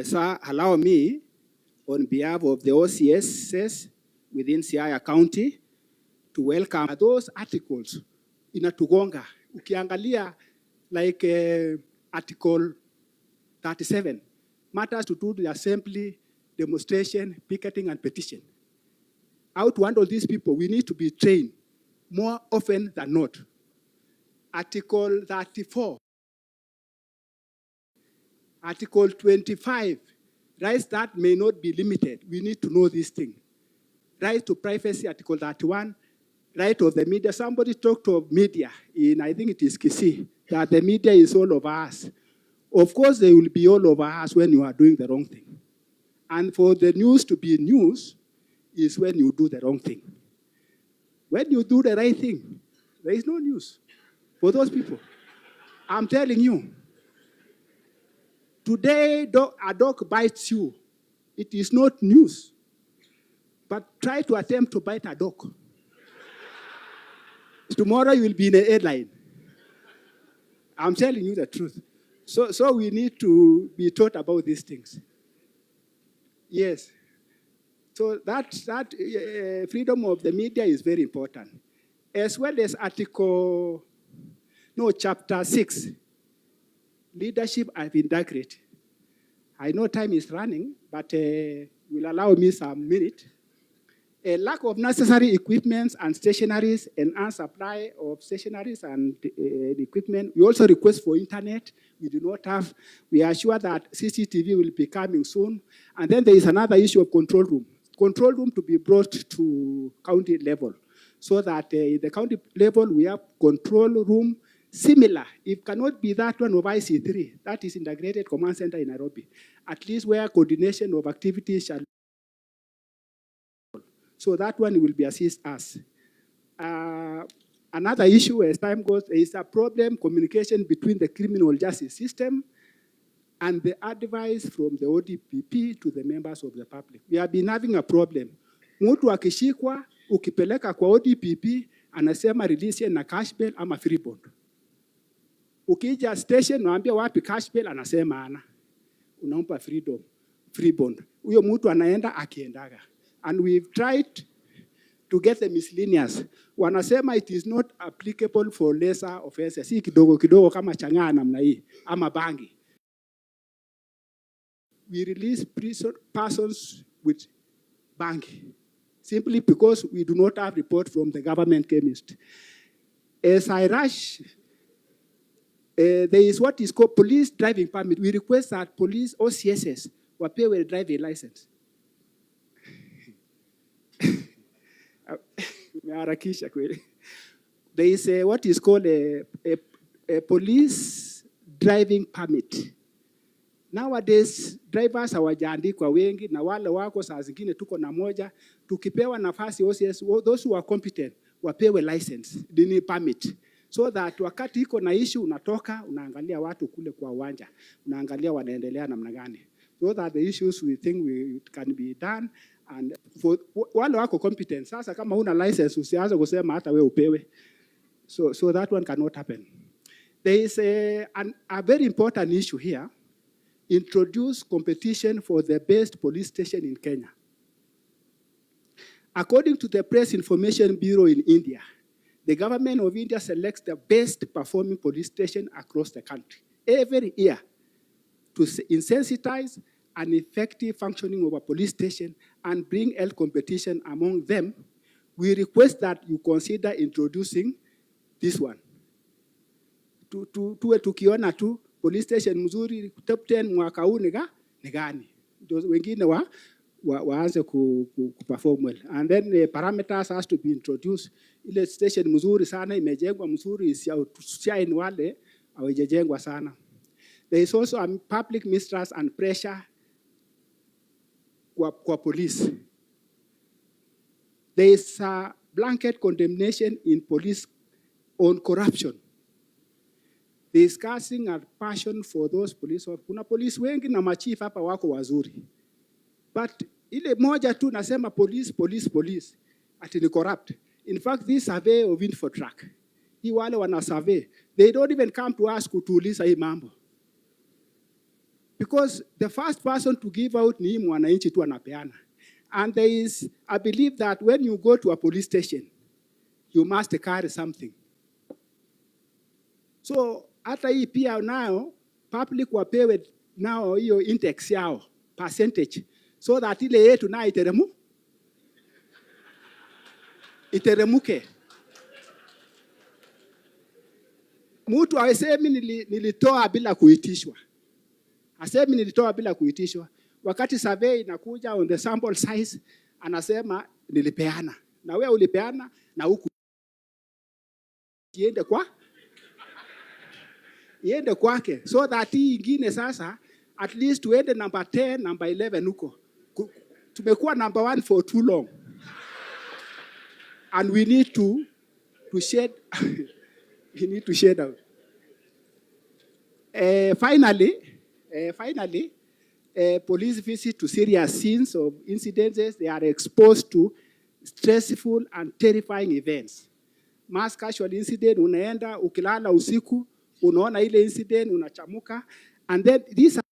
Sir, allow me, on behalf of the OCSs within Siaya County, to welcome those articles inatugonga. Ukiangalia like Article 37, matters to do the assembly, demonstration, picketing, and petition. How to handle these people, we need to be trained more often than not. Article 34. Article 25, rights that may not be limited. We need to know this thing. Right to privacy, Article 31, right of the media. Somebody talked of media in, I think it is Kisii, that the media is all over us. Of course, they will be all over us when you are doing the wrong thing. And for the news to be news is when you do the wrong thing. When you do the right thing, there is no news for those people. I'm telling you. Today, a dog bites you. It is not news. But try to attempt to bite a dog. Tomorrow you will be in a headline. I'm telling you the truth. So we need to be taught about these things. Yes. So that freedom of the media is very important. As well as chapter 6. Leadership of integrity. I know time is running, but will allow me some minute. A lack of necessary equipment and stationaries, enhanced supply of stationaries and equipment. We also request for internet. We do not have. We are sure that CCTV will be coming soon. And then there is another issue of control room. Control room to be brought to county level, so that in the county level we have control room. Similar, it cannot be that one of IC3, that is Integrated Command Center in Nairobi, at least where coordination of activities shall. So that one will be assist us. Another issue as time goes is a problem communication between the criminal justice system and the advice from the ODPP to the members of the public. We have been having a problem. Mtu akishikwa, ukipeleka kwa ODPP, anasema release na cash bail ama free bond. Ukija station naambia wapi cash bail, anasema ana. Unampa free bond. Huyo mtu anaenda akiendaga. And we've tried to get the miscellaneous. Wanasema it is not applicable for lesser offenses. Si kidogo kama chang'aa namna hii ama bangi. We release persons with bangi simply because we do not have report from the government chemist. As I rush, there is what is called police driving permit. We request that police OCSs wapewe driving license. There is what is called a police driving permit. Nowadays, drivers hawajaandikwa wengi na wale wako saa zingine tuko na moja. Tukipewa nafasi OCS, those who are competent, wapewe license, dini permit. So that wakati iko na issue unatoka, unaangalia watu kule kwa uwanja. Unaangalia wanaendelea namna gani. So that the issues we think can be done. And for wale wako competent, sasa kama una license, usianze kusema hata we upewe. So that one cannot happen. There is a very important issue here. Introduce competition for the best police station in Kenya. According to the Press Information Bureau in India, the government of India selects the best performing police station across the country every year to insensitize an effective functioning of a police station and bring health competition among them. We request that you consider introducing this one. Tukiona tu police station mzuri top 10 mwaka huu ni gani? Wengine waanze kuperform well. And then the parameters has to be introduced. Ile station mzuri sana imejengwa mzuri shine wale hawajajengwa sana. There is also a public mistrust and pressure kwa police. There is a blanket condemnation in police on corruption. Discussing a passion for those police. Kuna police wengi na machief hapa wako wazuri. But ile moja tu nasema police. Ati ni corrupt. In fact, this survey of Infotrack, hii wale wana survey, they don't even come to us kutuuliza hii mambo. because the first person to give out ni mwananchi tu anapeana. And there is, I believe that when you go to a police station, you must carry something. So hata hii pia nao public wapewe nao hiyo index yao percentage, so that ile yetu na iteremuke. Mtu asemi nilitoa bila kuitishwa. Asemi nilitoa bila kuitishwa. Wakati survey inakuja on the sample size, anasema nilipeana. Na wewe ulipeana na huku iende kwake, so that hii ingine sasa at least tuende number 10, number 11 huko. Tumekuwa number 1 for too long. And we need to shed we need to shed out. Finally, police visit to serious scenes of incidents. They are exposed to stressful and terrifying events. Mass casual incident, unaenda ukilala usiku, unaona ile incident, unachamuka. And then these are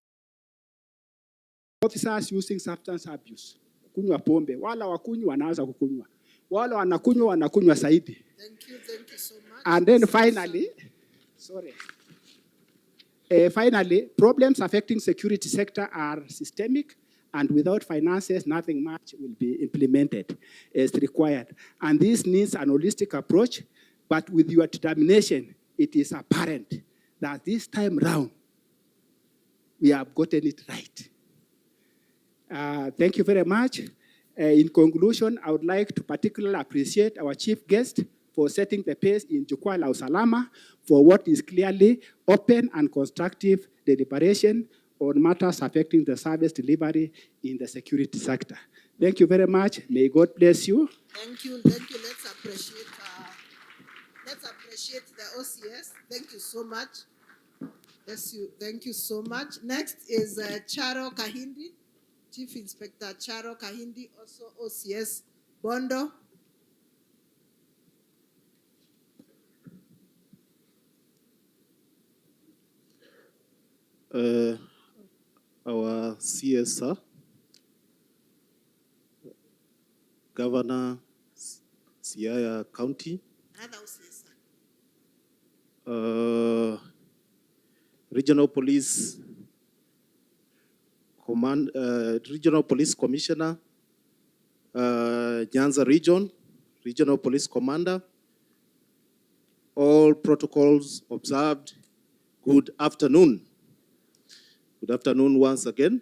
officers using substance abuse. Kunywa pombe, wala wakunywa wanaanza kukunywa. Wala wanakunywa zaidi. Thank you so much. And then finally, problems affecting security sector are systemic, and without finances, nothing much will be implemented as required. And this needs an holistic approach, but with your determination, it is apparent that this time round, we have gotten it right. Thank you very much. In conclusion, I would like to particularly appreciate our chief guest for setting the pace in Jukwaa la Usalama for what is clearly open and constructive deliberation on matters affecting the service delivery in the security sector. Thank you very much. May God bless you. Thank you. Let's appreciate the OCS. Thank you so much. Thank you so much. Next is Charo Kahindi, Chief Inspector Charo Kahindi, also OCS Bondo. Our CSR, Governor Siaya County, Another OCS. Regional Police Regional Police Commissioner, Nyanza Region, Regional Police Commander, all protocols observed. Good afternoon. Good afternoon once again.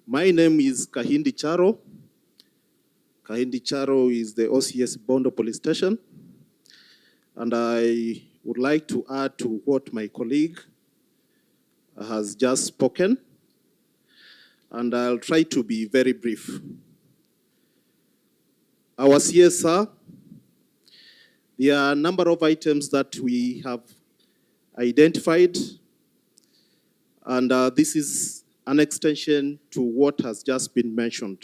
My name is Kahindi Charo. Kahindi Charo is the OCS Bondo Police Station. And I would like to add to what my colleague has just spoken. And I'll try to be very brief. Our CSR, there are a number of items that we have identified. And this is an extension to what has just been mentioned.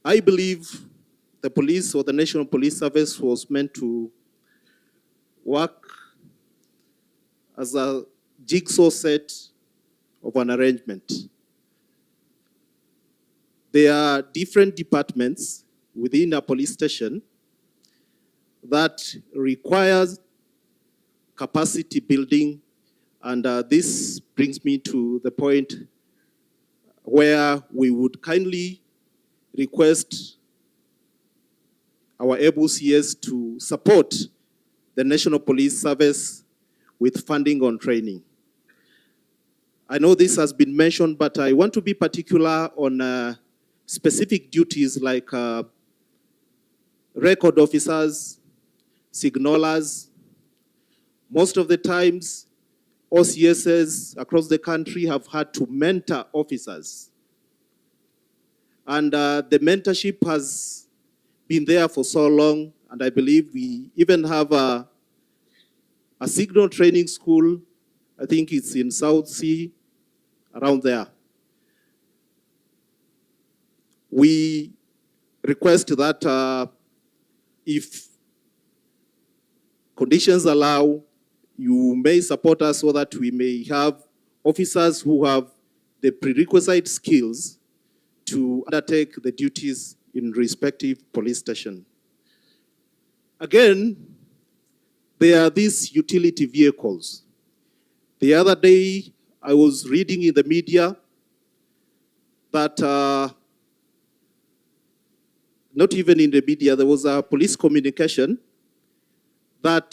I believe the police or the National Police Service was meant to work as a jigsaw set of an arrangement. There are different departments within a police station that requires capacity building, and this brings me to the point where we would kindly request our able CS to support the National Police Service with funding on training. I know this has been mentioned, but I want to be particular on specific duties like record officers, signalers. Most of the times, OCSs across the country have had to mentor officers. And the mentorship has been there for so long, and I believe we even have a signal training school. I think it's in South Sea, around there. We request that if conditions allow, you may support us so that we may have officers who have the prerequisite skills to undertake the duties in respective police station. Again, there are these utility vehicles. The other day, I was reading in the media that, not even in the media, there was a police communication that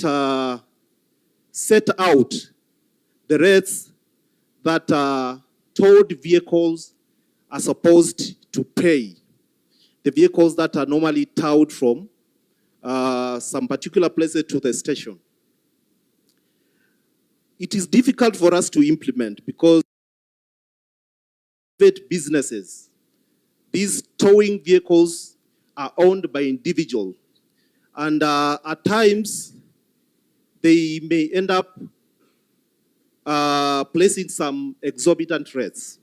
set out the rates that towed vehicles are supposed to pay. The vehicles that are normally towed from some particular places to the station. It is difficult for us to implement because private businesses, these towing vehicles are owned by individuals. And at times, they may end up placing some exorbitant rates.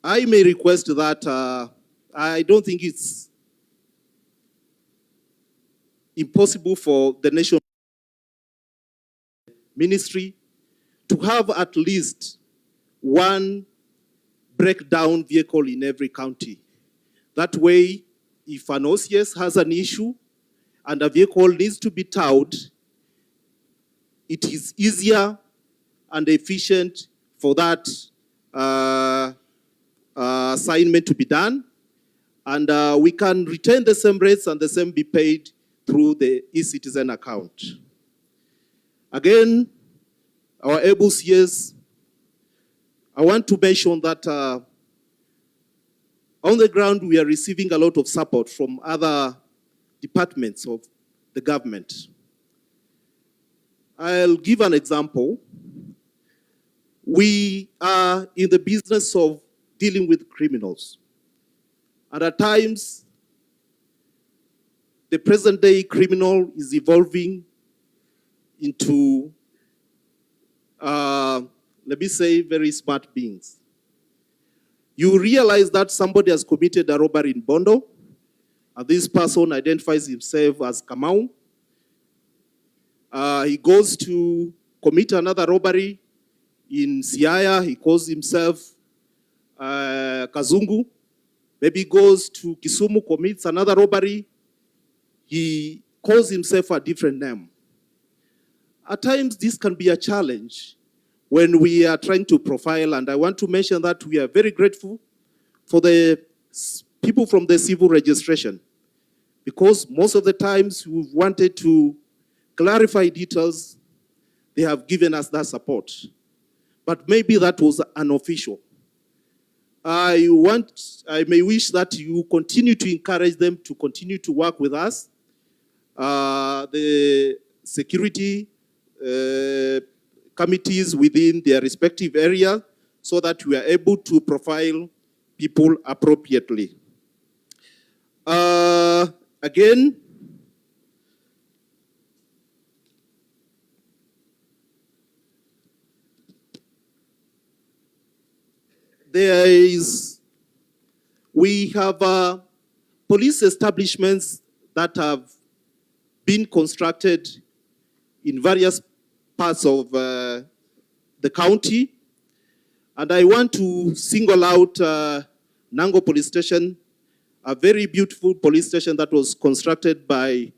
I may request that I don't think it's impossible for the national ministry to have at least one breakdown vehicle in every county. That way, if an OCS has an issue and a vehicle needs to be towed, it is easier and efficient for that assignment to be done. And we can retain the same rates and the same be paid through the e-citizen account. Again, our able CS, I want to mention that on the ground we are receiving a lot of support from other departments of the government. I'll give an example. We are in the business of dealing with criminals. And at times, the present day criminal is evolving into, let me say, very smart beings. You realize that somebody has committed a robbery in Bondo, and this person identifies himself as Kamau. He goes to commit another robbery in Siaya. He calls himself Kazungu. Maybe goes to Kisumu, commits another robbery. He calls himself a different name. At times, this can be a challenge when we are trying to profile, and I want to mention that we are very grateful for the people from the civil registration, because most of the times we've wanted to clarify details, they have given us that support. But maybe that was unofficial. I may wish that you continue to encourage them to continue to work with us. The security committees within their respective area, so that we are able to profile people appropriately. Again, we have police establishments that have been constructed in various parts of the county. And I want to single out Nango Police Station, a very beautiful police station that was constructed by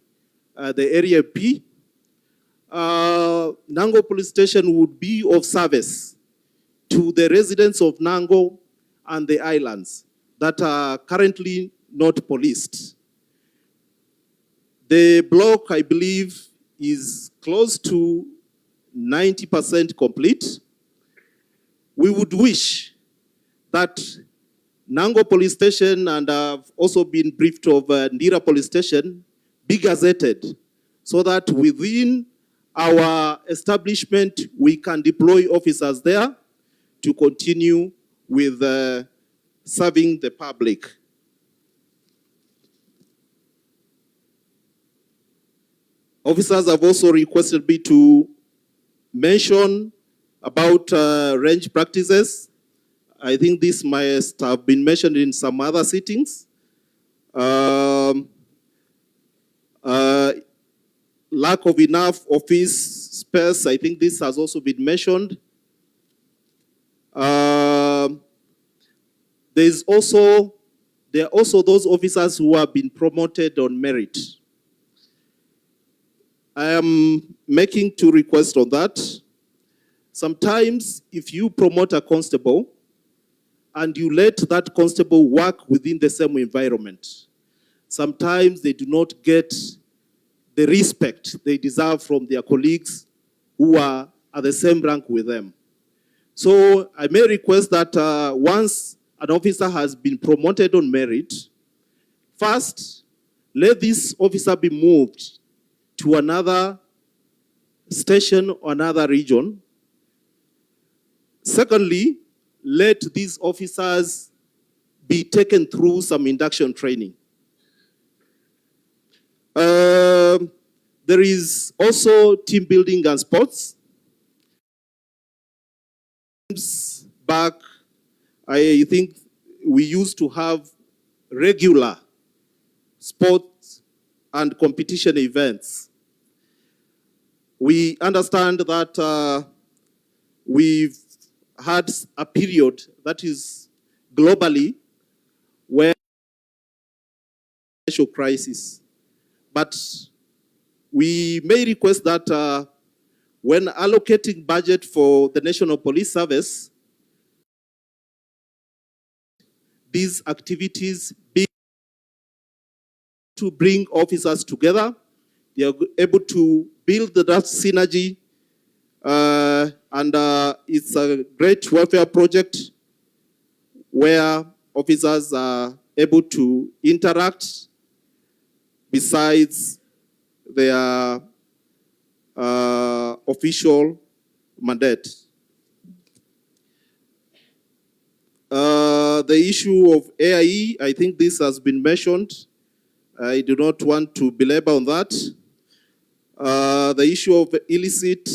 the Area P. Nango Police Station would be of service to the residents of Nango and the islands that are currently not policed. The block, I believe, is close to 90% complete. We would wish that Nango Police Station, and I've also been briefed of Ndira Police Station, be gazetted, so that within our establishment we can deploy officers there to continue with serving the public. Officers have also requested me to mention about range practices. I think this must have been mentioned in some other sittings. lack of enough office space. I think this has also been mentioned. There are also those officers who have been promoted on merit. I am making two requests on that. Sometimes if you promote a constable and you let that constable work within the same environment, sometimes they do not get the respect they deserve from their colleagues who are at the same rank with them. So I may request that once an officer has been promoted on merit, first, let this officer be moved to another station or another region. Secondly, let these officers be taken through some induction training. There is also team building and sports. Back, I think we used to have regular sports and competition events. We understand that we've had a period that is globally where financial crisis. But we may request that when allocating budget for the National Police Service, these activities be to bring officers together. They are able to build that synergy, and it's a great welfare project where officers are able to interact besides their official mandate. The issue of AIE, I think this has been mentioned. I do not want to belabor on that. The issue of illicit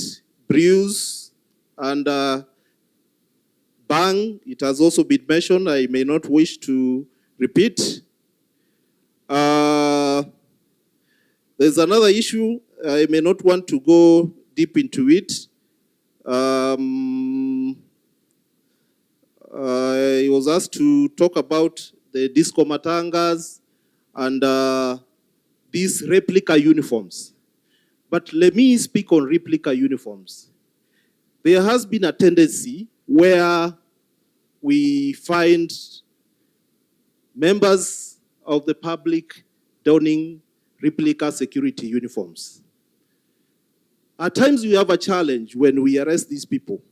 brews and bang, it has also been mentioned. I may not wish to repeat. There's another issue. I may not want to go deep into it. I was asked to talk about the disco matangas and these replica uniforms. But let me speak on replica uniforms. There has been a tendency where we find members of the public donning replica security uniforms. At times we have a challenge when we arrest these people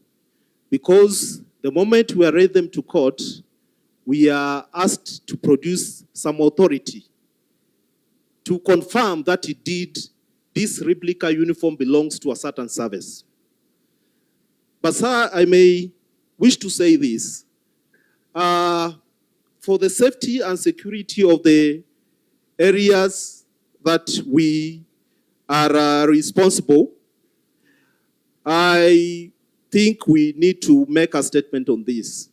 because the moment we arrest them to court, we are asked to produce some authority to confirm that indeed this replica uniform belongs to a certain service. But sir, I may wish to say this. For the safety and security of the areas that we are responsible, I think we need to make a statement on this.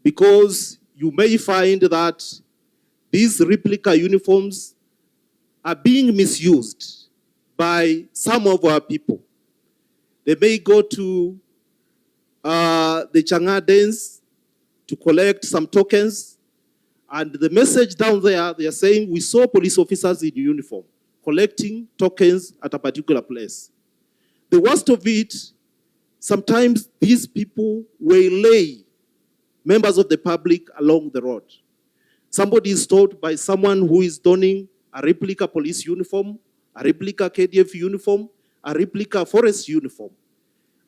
Because you may find that these replica uniforms are being misused by some of our people. They may go to the Chang'an dens to collect some tokens, and the message down there, they are saying, we saw police officers in uniform collecting tokens at a particular place. The worst of it, sometimes these people waylay members of the public along the road. Somebody is told by someone who is donning a replica police uniform, a replica KDF uniform, a replica forest uniform.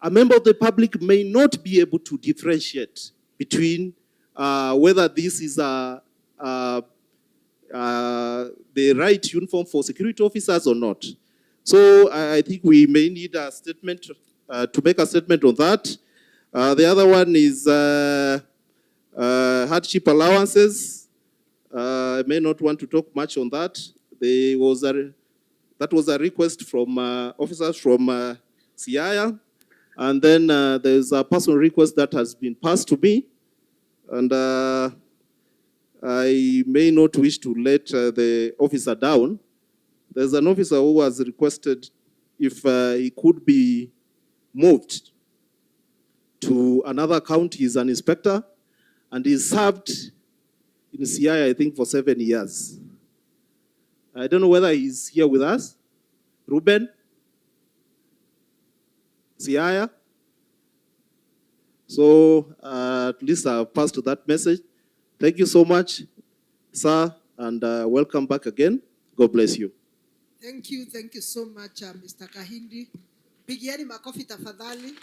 A member of the public may not be able to differentiate between whether this is the right uniform for security officers or not. So I think we may need a statement to make a statement on that. The other one is hardship allowances. I may not want to talk much on that. That was a request from officers from Siaya. And then there's a personal request that has been passed to me. And I may not wish to let the officer down, There's an officer who has requested if he could be moved to another county. He's an inspector, and he served in CI, I think, for 7 years. I don't know whether he's here with us. Ruben? Siaya? So at least I've passed that message. Thank you so much, sir, and welcome back again. God bless you. Thank you so much, Mr. Kahindi. Pigieni makofi tafadhali.